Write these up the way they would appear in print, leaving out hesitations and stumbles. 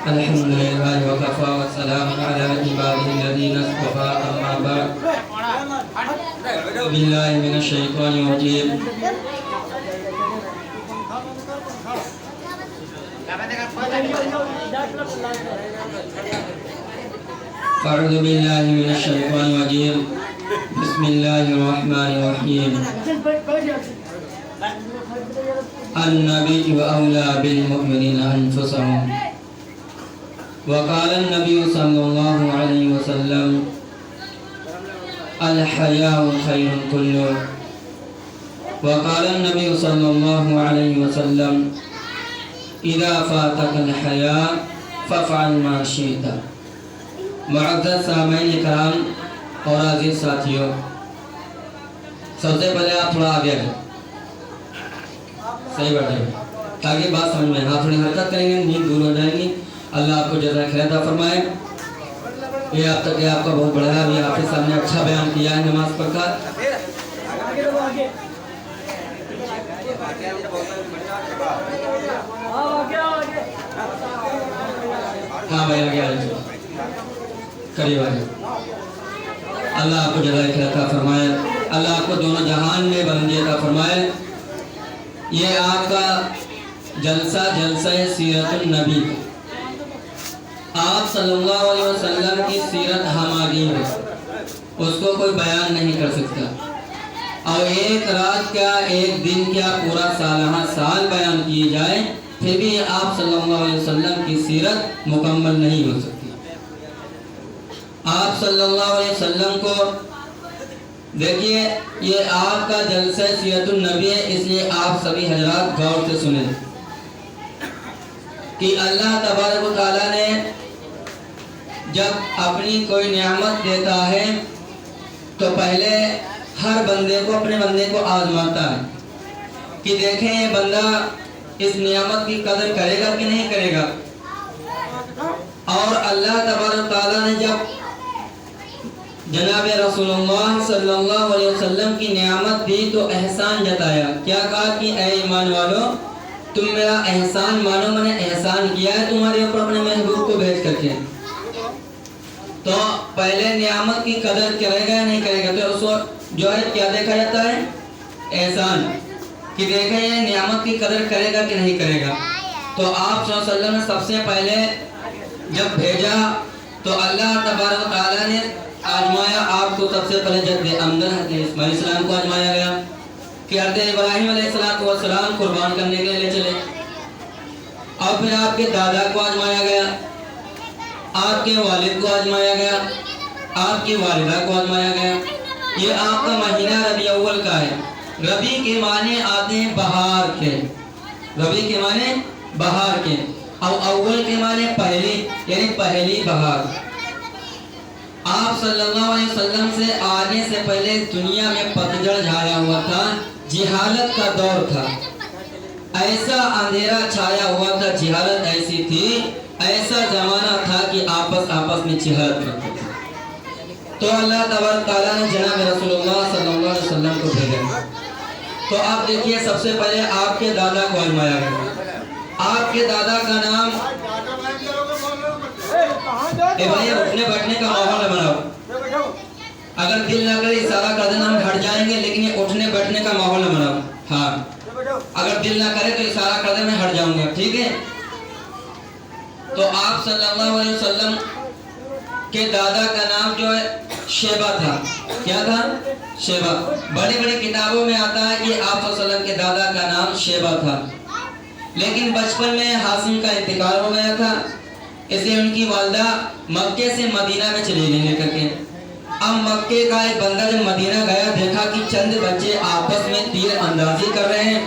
الحمدللہ وکفا والسلام علی عباده الذین اصطفى اما بعد باللہ من الشیطان الرجیم اعوذ باللہ من الشیطان الرجیم بسم اللہ الرحمن الرحیم النبی اولى بالمؤمنین انفسهم وقال النبی صلی اللہ علیہ وسلم الحیاء خیر کلہ وقال النبی صلی اللہ علیہ وسلم اذا فاتك الحیاء فافعل ما شئت. معزز سامعین کرام اور عزیز ساتھیوں، سب سے پہلے آپ تھوڑا آگے آئیں، صحیح بیٹھے تاکہ بات سمجھ میں. آپ تھوڑی حرکت کریں گے نیند دور ہو جائیں گی. اللہ آپ کو جزائے خیر عطا فرمائے. یہ آپ تک آپ کا بہت بڑا ہے. ابھی آپ کے سامنے اچھا بیان کیا ہے نماز پڑھ کر. ہاں بھائی آگے آئیے قریب آئیے. اللہ آپ کو جزائے خیر عطا فرمائے. اللہ آپ کو دونوں جہان میں بلندی عطا فرمائے. یہ آپ کا جلسہ سیرت النبی، آپ صلی اللہ علیہ وسلم کی سیرت ہم آگی ہے، اس کو کوئی بیان نہیں کر سکتا. اور ایک رات کیا ایک دن کیا پورا سالہ سال بیان کی جائے پھر بھی آپ صلی اللہ علیہ وسلم کی سیرت مکمل نہیں ہو سکتی. آپ صلی اللہ علیہ وسلم کو دیکھیے، یہ آپ کا جلسہ سیرت النبی ہے، اس لیے آپ سبھی حضرات غور سے سنیں کہ اللہ تبارک و تعالیٰ نے جب اپنی کوئی نعمت دیتا ہے تو پہلے ہر بندے کو اپنے بندے کو آزماتا ہے کہ دیکھیں یہ بندہ اس نعمت کی قدر کرے گا کہ نہیں کرے گا. اور اللہ تبارک و تعالیٰ نے جب جناب رسول اللہ صلی اللہ علیہ وسلم کی نعمت دی تو احسان جتایا. کیا کہا کہ اے ایمان والو، تم میرا احسان مانو، میں نے احسان کیا ہے تمہارے اوپر اپنے محبوب کو بھیج کر کے. تو پہلے نعمت کی قدر کرے گا یا نہیں کرے گا؟ تو اس وقت جو ہے کیا دیکھا جاتا ہے؟ احسان، کہ دیکھیں یہ نعمت کی قدر کرے گا کہ نہیں کرے گا. تو آپ صلی اللہ علیہ وسلم نے سب سے پہلے جب بھیجا تو اللہ تبارک و تعالیٰ نے آزمایا آپ کو. سب سے پہلے جد امجد حضرت اسماعیل السلام کو آزمایا گیا کہ حضرت ابراہیم علیہ السلام قربان کرنے کے لیے چلے. اور پھر آپ کے دادا کو آزمایا گیا، آپ کے والد کو آزمایا گیا، آپ کی والدہ کو آزمایا گیا. یہ آپ کا مہینہ ربیع اول کا ہے. ربیع کے معنی آتے ہیں بہار کے، ربیع کے معنی بہار کے، اور اول کے معنی پہلی، یعنی پہلی بہار. آپ صلی اللہ علیہ وسلم سے آنے سے پہلے دنیا میں پتجھڑ چھایا ہوا تھا، جہالت کا دور تھا. ایسا اندھیرا چھایا ہوا تھا، جہالت ایسی تھی، ایسا زمانہ تھا کہ آپس میں جہالت کرتے تھے. تو اللہ تبارک تعالیٰ نے جناب رسول اللہ صلی اللہ علیہ وسلم کو بھیجا. تو آپ دیکھیے سب سے پہلے آپ کے دادا کو آزمایا گیا. آپ کے دادا کا نام بھائی اٹھنے بیٹھنے کا ماحول نہ بناؤ. اگر دل نہ کرے اشارہ کر دینا، ہم ہٹ جائیں گے، لیکن یہ اٹھنے بیٹھنے کا ماحول نہ بناؤ. ہاں، اگر دل نہ کرے تو اشارہ کر دے، میں ہٹ جاؤں گا، ٹھیک ہے؟ تو آپ صلی اللہ علیہ وسلم کے دادا کا نام جو ہے شیبہ تھا. کیا تھا؟ شیبہ. بڑی بڑی کتابوں میں آتا ہے کہ آپ صلی اللہ علیہ وسلم کے دادا کا نام شیبہ تھا. لیکن بچپن میں ہاشم کا انتقال ہو گیا تھا، اس لیے ان کی والدہ مکے سے مدینہ میں چلی گئی لے کر کے. اب مکے کا ایک بندہ جب مدینہ گیا، دیکھا کہ چند بچے آپس میں تیر اندازی کر رہے ہیں.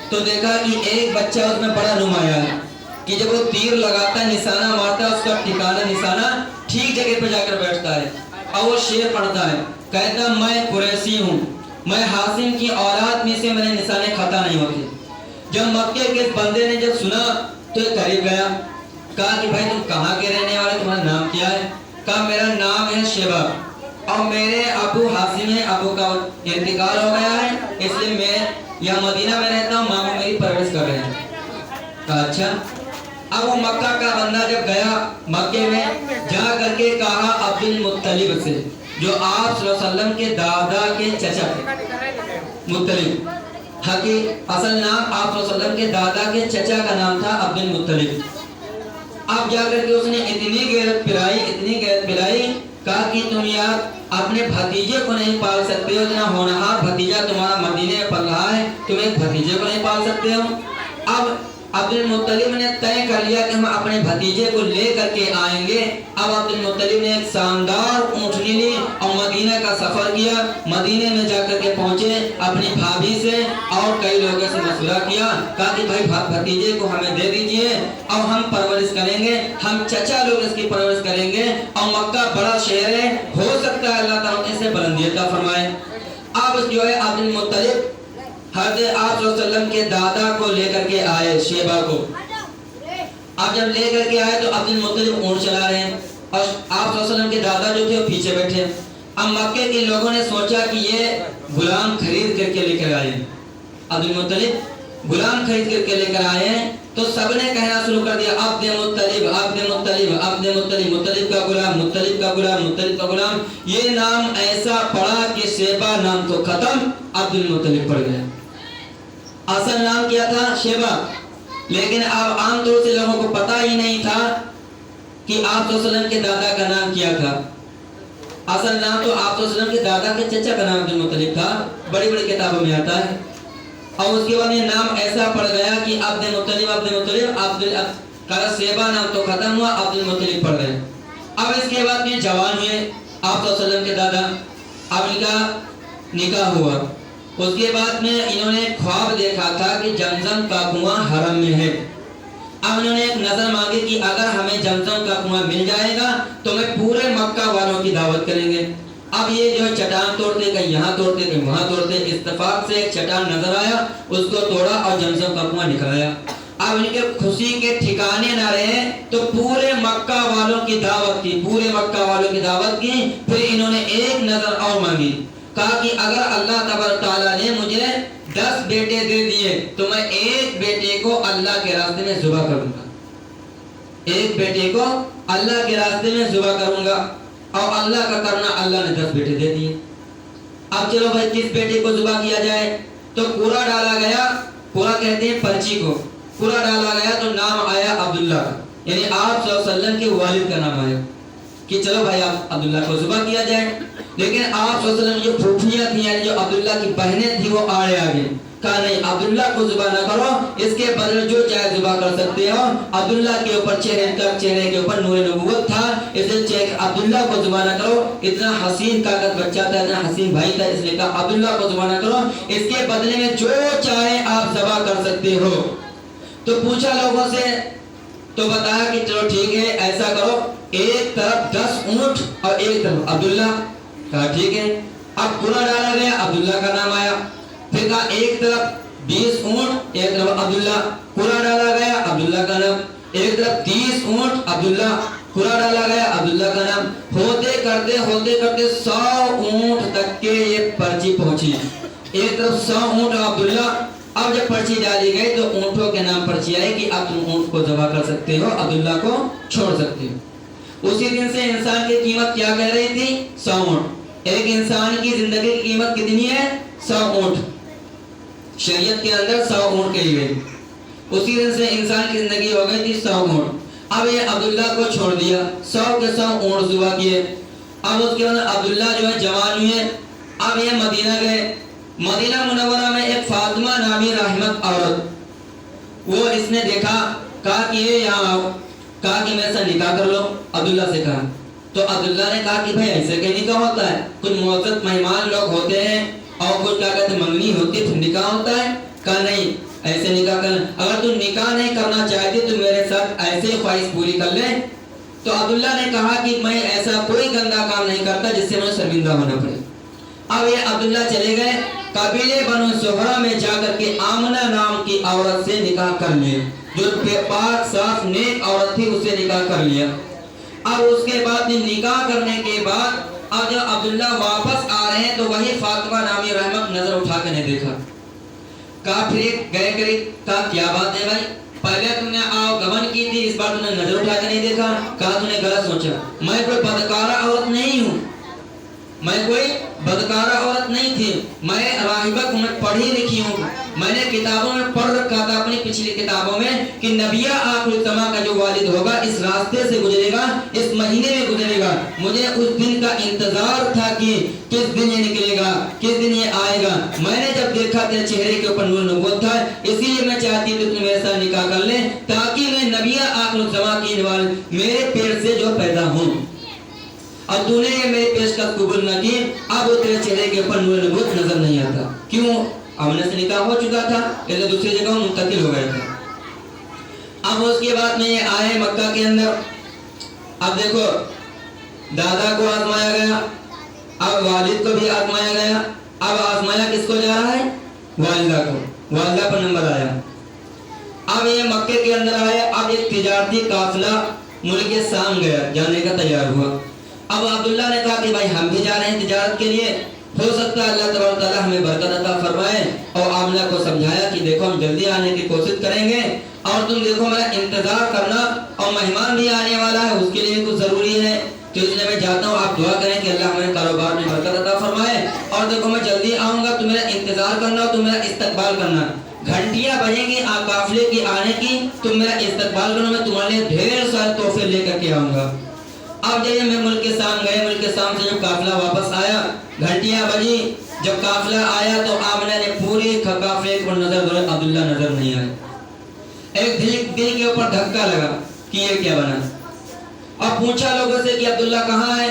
تو دیکھا کہ ایک بچہ اس میں بڑا نمایاں ہے کہ جب وہ تیر لگاتا ہے، نشانہ مارتا ہے، اس کا ٹھکانہ نشانہ ٹھیک جگہ پہ جا کر بیٹھتا ہے. اور وہ شعر پڑھتا ہے، کہتا میں قریشی ہوں، میں ہاشم کی اولاد میں سے میرے نشانے خطا نہیں ہوتے. جب مکے کے اس بندے نے جب سنا تو قریب گیا، کہا کہ بھائی تم کہاں کے رہنے والے, تمہارا نام کیا ہے؟ کہا میرا نام ہے شیبہ اور میرے ابو حاسم ہے, ابو کا انتقال ہو گیا ہے, اس لیے میں یہاں مدینہ میں رہتا ہوں, ماموں میری پرورش کر رہے ہیں. کہا اچھا. اب وہ مکہ کا بندہ جب گیا مکے میں, جا کر کے کہا عبد المطلب سے, جو آپ صلی اللہ علیہ وسلم کے دادا کے چچا تھے. مطلب حقیقت اصل نام آپ صلی اللہ علیہ وسلم کے دادا کے چچا کا نام تھا عبد المطلب. اب جا کر کے اس نے اتنی غیرت پلائی, کہا کہ تم یار اپنے بھتیجے کو نہیں پال سکتے ہو, اتنا ہونہار بھتیجا تمہارا مدینے میں پل رہا ہے, تم ایک بھتیجے کو نہیں پال سکتے ہو. اب عبد المطلب نے طے کر لیا کہ ہم اپنے بھتیجے کو لے کر کے آئیں گے. اب عبد المطلب نے ایک شاندار اونٹنی لی اور مدینہ کا سفر کیا. مدینے میں جا کر کے پہنچے, اپنی بھابھی سے اور کئی لوگوں سے مشورہ کیا, کہا کہ بھائی بھتیجے کو ہمیں دے دیجئے اور ہم پرورش کریں گے, ہم چچا لوگ اس کی پرورش کریں گے, اور مکہ بڑا شہر ہے, ہو سکتا ہے اللہ تعالیٰ اسے بلندی عطا فرمائے. اب جو ہے عبد المطلب حضرت آپ صلی اللہ علیہ وسلم کے دادا کو لے کر کے آئے, شیبہ کو. اب جب لے کر کے آئے تو عبد المطلب اونٹ چلا رہے ہیں اور آپ صلی اللہ علیہ وسلم کے دادا جو تھے وہ پیچھے بیٹھے. اب مکے کے لوگوں نے سوچا کہ یہ غلام خرید کر کے لے کر آئے, عبد المطلب غلام خرید کر کے لے کر آئے ہیں. تو سب نے کہنا شروع کر دیا عبد مطلب عبد مطلب عبد مطلب, مطلب کا غلام, مطلب کا غلام, مطلب کا غلام. یہ نام ایسا پڑا کہ شیبہ نام تو ختم, عبد المطلب پڑ گیا. اصل نام کیا تھا شیبہ, لیکن اب عام طور سے لوگوں کو پتہ ہی نہیں تھا کہ آپ صلی اللہ علیہ وسلم کے دادا کا نام کیا تھا. اصل نام تو آپ صلی اللہ علیہ وسلم کے دادا کے چچا کا نام عبد المطلب تھا, بڑی بڑی کتابوں میں آتا ہے. اور اس کے بعد یہ نام ایسا پڑ گیا کہ عبد المطلب کا شیبہ نام تو ختم ہوا, عبد المطلب پڑ گئے. اب اس کے بعد یہ جوان ہوئے آپ صلی اللہ علیہ وسلم کے دادا, اب ان کا نکاح ہوا. اس کے بعد میں انہوں نے خواب دیکھا تھا کہ زمزم کا کنواں حرم میں ہے. اب انہوں نے ایک نظر مانگی کہ اگر ہمیں زمزم کا کنواں مل جائے گا تو میں پورے مکہ والوں کی دعوت کریں گے. اب یہ جو چٹان توڑتے, کہیں یہاں توڑتے کہیں وہاں توڑتے, اتفاق سے ایک چٹان نظر آیا, اس کو توڑا اور زمزم کا کنواں نکل آیا. اب ان کے خوشی کے ٹھکانے نہ رہے تو پورے مکہ والوں کی دعوت کی, پورے مکہ والوں کی دعوت کی. پھر انہوں نے ایک نظر اور مانگی, کہا کہ اگر اللہ تبارک تعالیٰ نے مجھے 10 بیٹے دے دیے تو میں ایک بیٹے کو اللہ کے راستے میں ذبح کروں گا, ایک بیٹے کو اللہ کے راستے میں ذبح کروں گا. اور اللہ کا کرنا, اللہ نے 10 بیٹے دے دیے. اب چلو بھائی کس بیٹے کو ذبح کیا جائے, تو قرعہ ڈالا گیا, قرعہ کہتے ہیں پرچی کو, قرعہ ڈالا گیا تو نام آیا عبداللہ, یعنی آپ صلی اللہ علیہ وسلم کے والد کا نام آیا کہ چلو بھائی آپ عبداللہ کو ذبح کیا جائے. لیکن آپ صلی اللہ علیہ وسلم جو پھوپھیاں تھیں, یعنی جو عبداللہ کی بہنیں تھیں, وہ آڑے آگے, کہا نہیں عبداللہ کو ذبح نہ کرو, اس کے بدلے جو چاہے ذبح کر سکتے ہو. عبداللہ کے اوپر چہرے کے اوپر نور نبوت تھا, اس لیے عبداللہ کو ذبح نہ کرو, اتنا حسین کاغذ بچہ تھا, اتنا حسین بھائی تھا, اس لیے کہا عبداللہ کو ذبح نہ کرو, اس کے بدلے میں جو چاہے آپ ذبح کر سکتے ہو. تو پوچھا لوگوں سے تو بتایا کہ چلو ٹھیک ہے ایسا کرو, ایک طرف 10 اونٹ اور ایک طرف عبداللہ. کہا ٹھیک ہے. اب قرعہ ڈالا گیا, عبداللہ کا نام آیا. پھر کہا ایک طرف 20 اونٹ, ایک طرف عبداللہ. قرعہ ڈالا گیا, عبداللہ کا نام. ایک طرف 30 اونٹ, عبداللہ. قرعہ ڈالا گیا, عبداللہ کا نام. ہوتے کرتے 100 اونٹ تک کے یہ پرچی پہنچی. ایک طرف 100 اونٹ عبداللہ. اب جب پرچی ڈالی گئی تو اونٹوں کے نام پرچی آئی کہ اب تم اونٹ کو ذبح کر سکتے ہو, عبداللہ کو چھوڑ سکتے ہو. اسی دن سے انسان کی قیمت کیا کہہ رہی تھی, 100 اونٹ. ایک انسان کی زندگی کی قیمت کتنی ہے, 100 اونٹ. شریعت کے اندر 100 اونٹ کہی گئی. اسی دن سے انسان کی زندگی ہو گئی تھی 100 اونٹ. اب یہ عبداللہ کو چھوڑ دیا, 100 کے 100 اونٹ ذبح کیے. اب اس کے بعد عبداللہ جو ہے جوان ہوئے. اب یہ مدینہ گئے. مدینہ منورہ میں ایک فاطمہ نامی رحمت عورت, وہ اس نے دیکھا, کہا کہ یہ یہاں آؤ, کہا کہ میرے ساتھ نکاح کر لو. عبداللہ سے کہا تو عبداللہ نے کہا کہ بھائی ایسے کہ نکاح ہوتا ہے, کچھ معزز مہمان لوگ ہوتے ہیں اور کچھ کیا کہتے ہیں منگنی ہوتی ہے پھر نکاح ہوتا ہے. کہا نہیں ایسے نکاح کرنا, اگر تم نکاح نہیں کرنا چاہتی تو میرے ساتھ ایسے خواہش پوری کر لیں. تو عبداللہ نے کہا کہ میں ایسا کوئی گندا کام نہیں کرتا جس سے مجھے شرمندہ ہونا پڑے. اب یہ عبداللہ چلے گئے قبیلے بنو زہرہ میں جا کر کے آمنہ نام کی عورت سے نکاح کر لیا. جو پاک صاف نیک عورت تھی اس سے نکاح کر لیا۔ اب اس کے بعد نکاح کرنے کے بعد اب جب عبداللہ واپس آ رہے ہیں تو وہی فاطمہ نامی رحمت نظر اٹھا کے نہیں دیکھا۔ کہا پھر گئے قریب، کہا کیا بات ہے بھائی، پہلے تم نے آؤ گمن کی تھی، اس بار تم نے نظر اٹھا کے نہیں دیکھا۔ کہا تم نے غلط سوچا، میں کوئی بدکارہ عورت نہیں ہوں، میں کوئی بدکارہ عورت نہیں تھی، میں راہبہ ہوں، میں پڑھی لکھی ہوں، میں نے کتابوں میں پڑھ رکھا تھا اپنی پچھلی کتابوں میں کہ نبی آخر الزماں کا جو والد ہوگا اس راستے سے گزرے گا، اس مہینے میں گزرے گا۔ مجھے اس دن کا انتظار تھا کہ کس دن یہ نکلے گا، کس دن یہ آئے گا۔ میں نے جب دیکھا تیرے چہرے کے اوپر نور نبوت تھا، اسی لیے میں چاہتی کہ تم میرے ساتھ نکاح کر لیں تاکہ میں نبی آخر الزماں کی میرے پیٹ سے جو پیدا ہوں۔ اور تو نے یہ میری پیشکش قبول نہ کی، اب تیرے چہرے کے اوپر نور نبوت نظر نہیں آتا۔ کیوں؟ امن سے نکاح ہو چکا تھا، اسے دوسری جگہ منتقل ہو گئے تھے۔ اب اس کے بعد میں یہ آئے مکہ کے اندر۔ اب دیکھو دادا کو آزمایا گیا، اب والد کو بھی آزمایا گیا، اب آزمایا کس کو جا رہا ہے؟ والدہ کو، والدہ پر نمبر آیا۔ اب یہ مکے کے اندر آئے، اب ایک تجارتی قافلہ ملک شام گیا، جانے کا تیار ہوا۔ اب عبداللہ نے کہا کہ بھائی ہم بھی جا رہے ہیں تجارت کے لیے، ہو سکتا ہے اللہ تبارک تعالیٰ ہمیں برکت عطا فرمائے۔ اور آمنہ کو سمجھایا کہ دیکھو ہم جلدی آنے کی کوشش کریں گے، اور تم دیکھو میرا انتظار کرنا، اور مہمان بھی آنے والا ہے، اس کے لیے کچھ ضروری ہے، تو اس لیے میں چاہتا ہوں آپ دعا کریں کہ اللہ ہمارے کاروبار میں برکت عطا فرمائے، اور دیکھو میں جلدی آؤں گا، تم میرا انتظار کرنا اور تم میرا استقبال کرنا۔ گھنٹیاں بجیں گی قافلے کی آنے کی، تم میرا استقبال کرنا، میں تمہارے لیے ڈھیر سارے تحفے لے کر کے آؤں گا۔ اب جب میں ملک شام گئے، ملک شام سے جب قافلہ واپس آیا، گھنٹیاں بجی، جب قافلہ آیا تو آمنہ نے پوری قافلے پر نظر دوڑے، عبداللہ نظر نہیں آئے۔ ایک دل کے اوپر دھکا لگا کہ یہ کیا بنا۔ اب پوچھا لوگوں سے کہ عبداللہ کہاں ہے،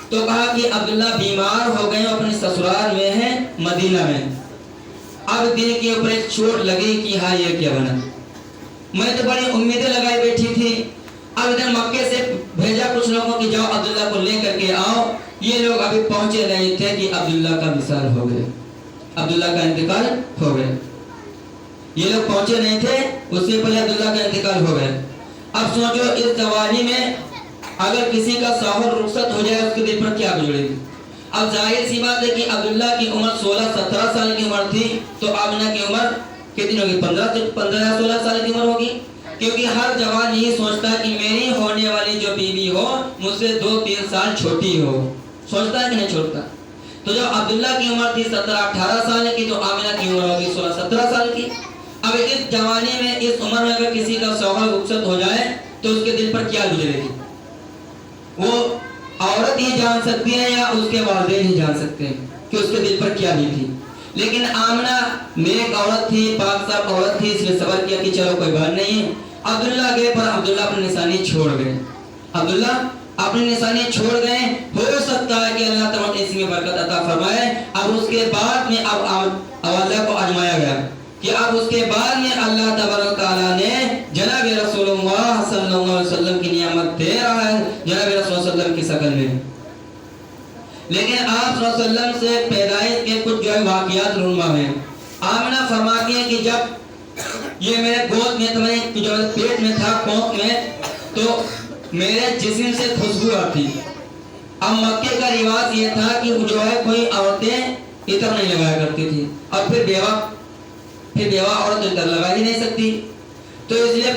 تو کہا کہ عبداللہ بیمار ہو گئے، اپنے سسرال میں ہیں مدینہ میں۔ اب دل کے اوپر ایک چوٹ لگی کہ ہاں یہ کیا بنا، میں تو بڑی امیدیں لگائی بیٹھی تھی۔ اب ادھر مکے سے بھیجا کچھ لوگوں کی جاؤ عبداللہ کو لے کر کے آؤ، یہ لوگ ابھی پہنچے نہیں تھے کہ عبداللہ کا وصال ہو گئے، عبداللہ کا انتقال ہو گئے۔ یہ لوگ پہنچے نہیں تھے، اس سے پہلے عبداللہ کا انتقال ہو گئے۔ اب سوچو اس جوانی میں اگر کسی کا شوہر رخصت ہو جائے اس کے دل پر کیا گزرے گی۔ اب ظاہر سی بات ہے کہ عبداللہ کی عمر 16-17 سال کی عمر تھی، تو آمنہ کی عمر کتنی ہوگی؟ 15-16 سال کی عمر ہوگی، کیونکہ ہر جوان یہی سوچتا ہے کہ میری ہونے والی جو بیوی ہو مجھ سے 2-3 سال چھوٹی ہو، سوچتا ہے کہ نہیں چھوٹتا۔ تو جب عبداللہ کی عمر تھی 17-18 سال کی، تو آمنہ کی عمر ہوگی 16-17 سال کی۔ اب اس جوانی میں اس عمر میں اگر کسی کا شوہر رخصت ہو جائے تو اس کے دل پر کیا گزرے گی؟ وہ عورت ہی جان سکتی ہے یا اس کے والدین ہی جان سکتے ہیں کہ اس کے دل پر کیا بھی تھی۔ لیکن آمنہ نیک عورت تھی، پاک صاف عورت تھی، اس نے صبر کیا کہ چلو کوئی بات نہیں۔ عبداللہ گئے پر عبداللہ اپنی نشانی چھوڑ گئے، عبداللہ اپنی نشانی چھوڑ گئے۔ ہو سکتا ہے کہ اللہ تعالیٰ اس میں برکت عطا فرمائے۔ اب اس کے بعد میں اب عبداللہ کو آزمایا گیا کہ اب اس کے بعد میں اللہ تبارک تعالیٰ نے جناب رسول اللہ صلی اللہ علیہ وسلم کی نعمت دے رہا ہے، جناب رسول اللہ صلی اللہ علیہ وسلم کی شکل میں۔ لیکن آپ صلی اللہ علیہ وسلم سے پیدائش کے کچھ جو واقعات رونما ہیں۔ آمنہ فرماتی ہیں کہ جب یہ میرے گود میں تمہیں جو پیٹ میں تھا، کونک میں، تو میرے جسم سے خوشبو آتی۔ اب مکے کا رواج یہ تھا کہ جو ہے کوئی عورتیں عطر نہیں لگایا کرتی تھی، اور پھر بیوہ عورت عطر لگا ہی نہیں سکتی۔ تو اس لیے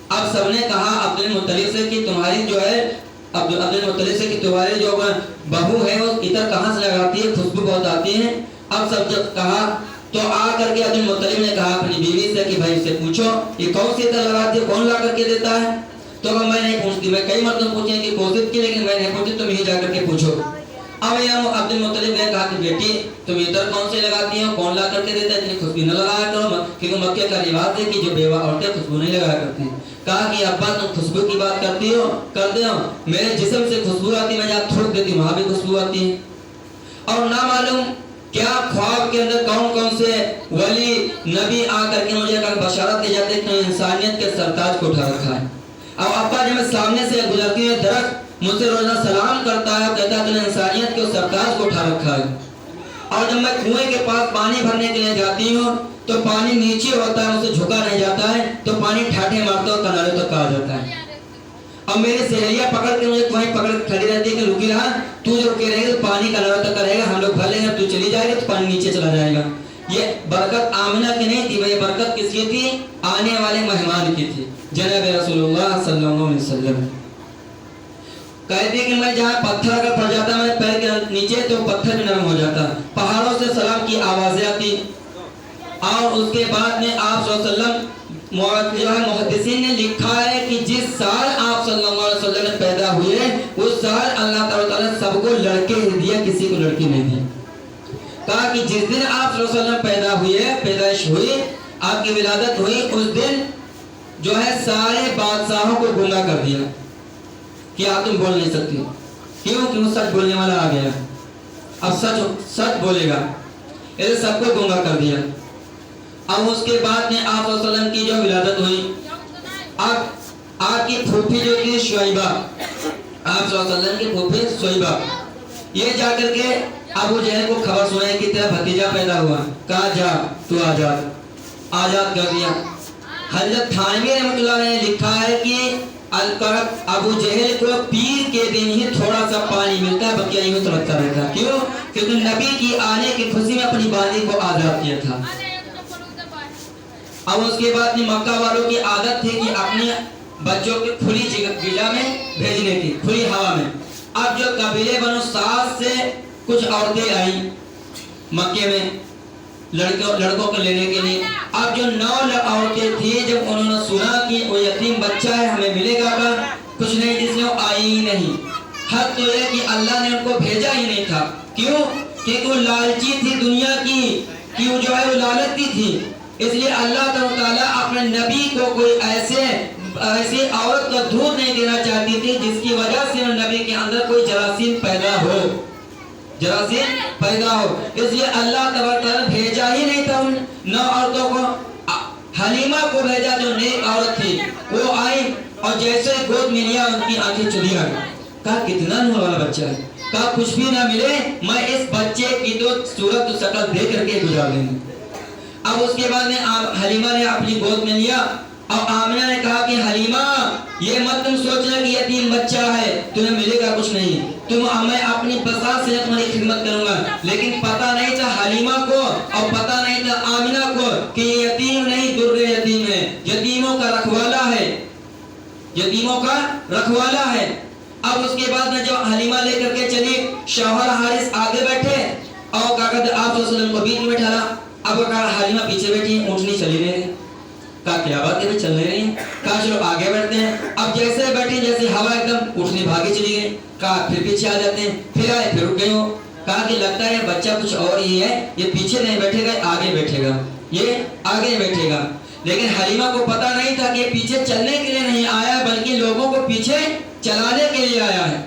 اب سب نے کہا عبد المطلب سے کہ تمہاری جو ہے عبد المطلب سے کہ تمہاری جو بہو ہے وہ عطر کہاں سے لگاتی ہے، خوشبو بہت آتی ہے۔ اب سب جب کہا تو آ کر کے عبد المطلب نے کہا اپنی بیوی سے کہ بھائی سے پوچھو یہ کون سی عطر لگاتی ہے، کون لا کر کے دیتا ہے؟ تو میں نہیں پوچھتی، میں کئی مرتبہ پوچھیں کہ کوشش کی لیکن میں نہیں پوچھتی، تم ہی جا کر کے پوچھو۔ اب یہ عبد المطلب نے کہا کہ بیٹی تم عطر کون سے لگاتی ہو، کون لا کر کے دیتا ہے، اتنی خوشبو نہ لگایا کرو، کیونکہ مکے کا رواج ہے کہ جو بیوہ عورتیں خوشبو نہیں لگایا کرتی۔ کہا کہ ابا تم خوشبو کی بات کرتے ہو، میرے جسم سے خوشبو آتی، میں جہاں تھوک دیتی وہاں بھی خوشبو آتی ہے۔ اور نہ معلوم کیا خواب کے اندر کون سے ولی نبی آ کر کے مجھے بشارت دے جاتے کہ انسانیت کے سرتاج کو اٹھا رکھا ہے۔ اب ابا جب میں سامنے سے گزرتی ہوں درخت مجھ سے روزانہ سلام کرتا ہے، کہتا ہے تو نے انسانیت کے سرتاج کو اٹھا رکھا ہے۔ اور جب میں کنویں کے پاس پانی بھرنے کے لیے جاتی ہوں تو پانی نیچے ہوتا ہے، اسے جھکا نہیں جاتا ہے، تو پانی ٹھاٹھے مارتا اور کنارے تک آ جاتا ہے۔ اب میری سہیلیاں پکڑ کے مجھے وہیں پکڑ کھڑی رہتی ہے کہ رکی رہا، تو جو رکے رہے گا تو پانی کناروں تک رہے گا، ہم لوگ بھر لیں گے، تو چلی جائے گا تو پانی نیچے چلا جائے گا۔ یہ برکت آمنہ کی نہیں تھی، یہ برکت کس کی تھی؟ آنے والے مہمان کی تھی، جناب رسول اللہ صلی اللہ علیہ وسلم۔ کہتے ہیں کہ میں جہاں پتھر اگر پڑ جاتا میں پیر کے نیچے تو پتھر بھی نرم ہو جاتا، پہاڑوں سے سلام کی آوازیں آتی۔ اور اس کے بعد میں آپ صلی اللہ علیہ وسلم محدثین نے لکھا ہے کہ جس سال آپ صلی اللہ علیہ وسلم نے پیدا ہوئے اس سال اللہ تعالیٰ نے سب کو لڑکے ہی دیا، کسی کو لڑکی نہیں دی۔ کہا کہ جس دن آپ صلی اللہ علیہ وسلم پیدا ہوئے، پیدائش ہوئی، آپ کی ولادت ہوئی، اس دن جو ہے سارے بادشاہوں کو گنگا کر دیا کہ آپ تم بول نہیں سکتی، کیوں کہ وہ سچ بولنے والا آ گیا، اب سچ بولے گا، اسے سب کو گنگا کر دیا۔ اب اس کے بعد میں آپ صلی اللہ علیہ وسلم کی جو ولادت ہوئی، اب آپ کی پھوپھی جو تھی شعیبہ، آپ صلی اللہ علیہ وسلم کی پھوپھی شعیبہ، یہ جا کر کے ابو جہل کو خبر سنائی کہ تیرا بھتیجا پیدا ہوا، کہا جا تو آزاد کر دیا۔ حضرت تھانوی رحمۃ اللہ نے لکھا ہے کہ ابو جہل کو پیر کے دن ہی تھوڑا سا پانی ملتا ہے، بقیہ یوں تڑپتا رہتا، کیوں؟ کیونکہ نبی کی آنے کی خوشی میں اپنی باندی کو آزاد کیا تھا۔ اب اس کے بعد مکہ والوں کی عادت تھی کہ اپنے بچوں کے کھلی جگہ میں بھیجنے کی، کھلی ہوا میں۔ اب جو قبیلے بنو سعد سے کچھ عورتیں آئیں مکے میں لڑکوں کو لینے کے لیے، اب جو 9 عورتیں تھیں، جب انہوں نے سنا کہ وہ یتیم بچہ ہے ہمیں ملے گا کا کچھ نہیں، جس نے وہ آئی ہی نہیں۔ حق تو یہ کہ اللہ نے ان کو بھیجا ہی نہیں تھا، کیوں؟ کہ وہ لالچی تھی دنیا کی، کہ وہ جو ہے وہ لالچی تھی، اس لیے اللہ تعالیٰ اپنے نبی کو کوئی ایسی عورت کا دودھ نہیں دینا چاہتی تھی جس کی وجہ سے نبی کے اندر کوئی جراثیم پیدا ہو، اس لیے اللہ تعالیٰ بھیجا ہی نہیں تھا ان 9 عورتوں کو۔ حلیمہ کو بھیجا جو نیک عورت تھی، وہ آئی اور جیسے گود میں لیا ان کی آنکھیں چلی آئی، کہا کتنا نور والا بچہ ہے، کہا کچھ بھی نہ ملے میں اس بچے کی تو صورت و شکل دے کر کے گزار دیں گی۔ اب اس کے بعد حلیمہ نے اپنی گود میں لیا اور آمنہ نے کہا کہ حلیمہ یہ مت تم سوچنا کہ یتیم بچہ ہے تمہیں ملے گا کچھ نہیں، میں اپنی بساط سے تمہاری خدمت کروں گا۔ لیکن پتہ نہیں تھا حلیمہ کو اور پتہ نہیں تھا آمنہ کو کہ یہ یتیم نہیں در یتیم ہے، یتیموں کا رکھوالا ہے۔ اب اس کے بعد میں جو حلیمہ لے کر کے چلی، شوہر حارث آگے بیٹھے اور آپ صلی اللہ علیہ وسلم کو بیچ میں بٹھایا۔ اب وہ کہا حلیمہ پیچھے بیٹھی ہیں، اونٹنی چلی نہیں رہی، کہا کیا بات ہے چل نہیں رہی ہیں، کہا چلو آگے بیٹھتے ہیں۔ اب جیسے بیٹھی جیسے ہوا ایک دم اونٹنی بھاگی چلی گئی، کہا پھر پیچھے آ جاتے ہیں، پھر آئے پھر رک گئے ہو، کہا کہ لگتا ہے بچہ کچھ اور ہی ہے، یہ پیچھے نہیں بیٹھے گا آگے بیٹھے گا، یہ آگے بیٹھے گا۔ لیکن حلیمہ کو پتہ نہیں تھا کہ یہ پیچھے چلنے کے لیے نہیں آیا بلکہ لوگوں کو پیچھے چلانے کے لیے آیا ہے۔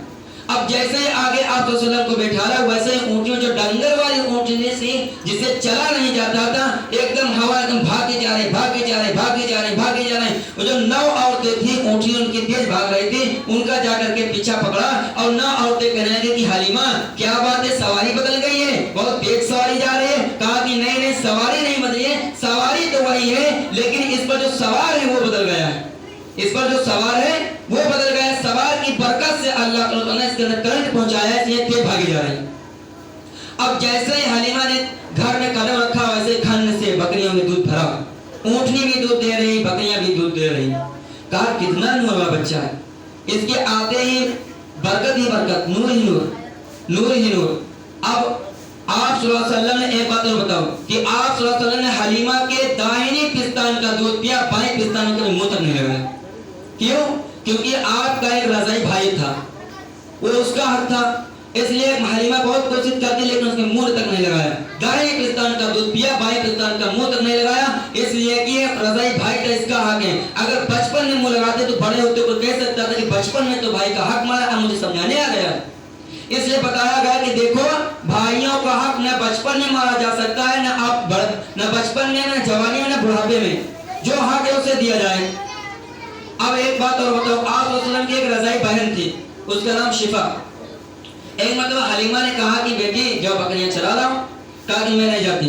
اب جیسے آگے آپ صلی اللہ علیہ وسلم کو بیٹھا رہا ویسے اونٹیوں جو ڈنگر والی اونٹنی سی جسے چلا نہیں جاتا تھا، ایک دم ہوا ایک دم بھاگے جا رہے۔ وہ جو 9 عورتیں تھیں اونٹنی ان کی تیز بھاگ رہی تھی، ان کا جا کر کے پیچھا پکڑا اور 9 عورتیں کہنے لگی کہ حلیمہ کیا بات ہے، سواری بدل گئی ہے، بہت تیز سواری جا رہی ہے۔ کہا کہ نہیں سواری نہیں بدلی ہے، سواری تو وہی ہے لیکن اس پر جو سوار ہے وہ بدل گیا ہے، سوار کی برکت سے اللہ تعالیٰ نے اس کے اندر کرنٹ پہنچایا ہے، اس لیے تیز بھاگی جا رہی۔ اب جیسے ہی حلیمہ نے گھر میں قدم رکھا ویسے کھن سے بکریوں میں دودھ بھرا، اونٹنی بھی دودھ دے رہی، بکریاں بھی دودھ دے رہی۔ کہا کتنا نور والا بچہ ہے، اس کے آتے ہی برکت ہی برکت، نور ہی نور۔ اب آپ صلی اللہ علیہ وسلم نے ایک بات اور بتاؤ کہ آپ صلی اللہ علیہ وسلم نے حلیمہ کے دائنی پستان کا دودھ پیا، بائیں پستان کے منہ تک نہیں لگایا، کیوں؟ کیونکہ آپ کا ایک رضائی بھائی تھا، وہ اس کا حق تھا، اس لیے حلیمہ بہت کوشش کرتی لیکن اس کے منہ تک نہیں لگایا، دائیں پستان کا دودھ پیا، بائیں پستان کا منہ تک نہیں لگایا، اس لیے کہ رضائی بھائی کا اس کا حق ہے۔ اگر بچپن میں منہ لگاتے تو بڑے ہوتے کو کہہ سکتا تھا کہ بچپن میں تو بھائی کا حق مارا، اب مجھے سمجھانے آ گیا، اس لیے بتایا گیا کہ دیکھو بھائیوں کا حق نہ بچپن میں مارا جا سکتا ہے، نہ بچپن میں، نہ جوانی میں، نہ بڑھاپے میں، جو حق ہے اسے دیا جائے۔ اب ایک بات اور بتاؤ، آپ صلی اللہ علیہ وسلم کی ایک رضائی بہن تھی، اس کا نام شفا۔ ایک مرتبہ حلیمہ نے کہا کہ بیٹی جو بکریاں چلا رہا ہوں، کہا کہ میں نہیں جاتی،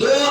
2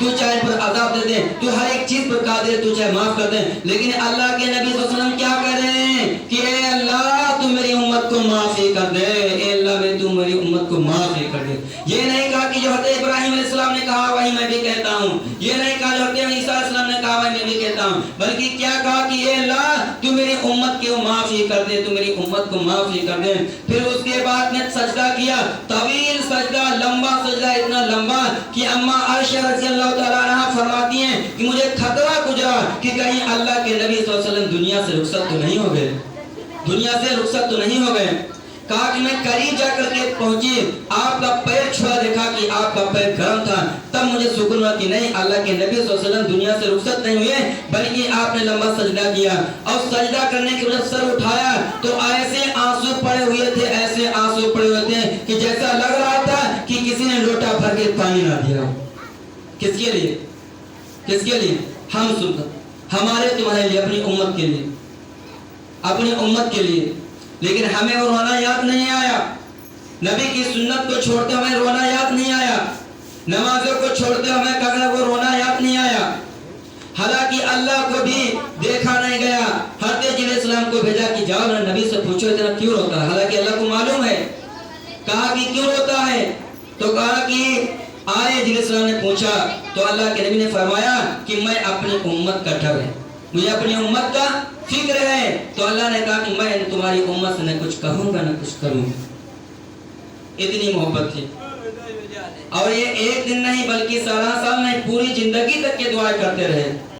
تو چاہے پر عذاب دے دے، تو ہر ایک چیز پر قادر، تو چاہے معاف کر دے. لیکن اللہ کے نبی صلی اللہ علیہ وسلم کیا کہہ رہے ہیں کہ اے اللہ تو میری امت کو معاف ہی کر دے، اے اللہ میں تو میری امت کو معاف ہی کر دے. یہ نہیں کہا کہ جو حضرت ابراہیم علیہ السلام نے کہا وہی میں بھی کہتا ہوں، یہ نہیں کہا جو حضرت عیسیٰ علیہ السلام نے کہا وہی میں بھی کہتا ہوں، بلکہ کیا کہا کہ اے اللہ تو میری امت کو معاف ہی کر دے، تو میری امت کو معاف ہی کر دے. پھر اس کے بعد نے سجدہ کیا، طویل سجدہ، لمبا سجدہ، اتنا لمبا کہ اما عائشہ رضی اللہ تعالیٰ عنہ فرماتی ہیں کہ مجھے خطرہ گزرا کہ کہیں اللہ کے نبی صلی اللہ علیہ وسلم دنیا سے رخصت تو نہیں ہو گئے، دنیا سے رخصت تو نہیں ہو گئے. کہا کہ میں قریب جا کر کے پہنچی، آپ کا پیر چھوا، دیکھا کہ آپ کا پیر گرم تھا، تب مجھے سکون ہوا کہ نہیں اللہ کے نبی صلی اللہ علیہ وسلم دنیا سے رخصت نہیں ہوئے، بلکہ آپ نے لمبا سجدہ کیا. اور سجدہ کرنے کے بعد سر اٹھایا تو ایسے آنسو پڑے ہوئے تھے، ایسے آنسو پڑے ہوئے تھے کہ جیسا لگ رہا تھا کہ کسی نے لوٹا بھر کے پانی نہ دیا. کس کے لیے؟ کس کے لیے؟ ہم سنت، ہمارے تمہارے لیے، اپنی امت کے لیے، اپنی امت کے لیے. لیکن ہمیں وہ رونا یاد نہیں آیا، نبی کی سنت کو چھوڑتے ہمیں رونا یاد نہیں آیا، نمازوں کو چھوڑتے ہمیں کہا وہ رونا یاد نہیں آیا. حالانکہ اللہ کو بھی دیکھا نہیں گیا. حضرت جبرائیل علیہ السلام کو بھیجا کہ جاؤ نبی سے پوچھو اتنا کیوں روتا ہے، حالانکہ اللہ کو معلوم ہے. کہا کہ کیوں روتا ہے؟ تو کہا کہ آئے. جبرائیل علیہ السلام نے پوچھا تو اللہ کے نبی نے فرمایا کہ میں اپنی امت کا ڈر ہے، مجھے اپنی امت کا فکر ہے. تو اللہ نے کہا کہ میں تمہاری امت سے نہ کچھ کہوں گا نہ کچھ کروں گا. اتنی محبت تھی. اور یہ ایک دن نہیں بلکہ سالہ سال نہیں، پوری زندگی تک یہ دعائیں کرتے رہے.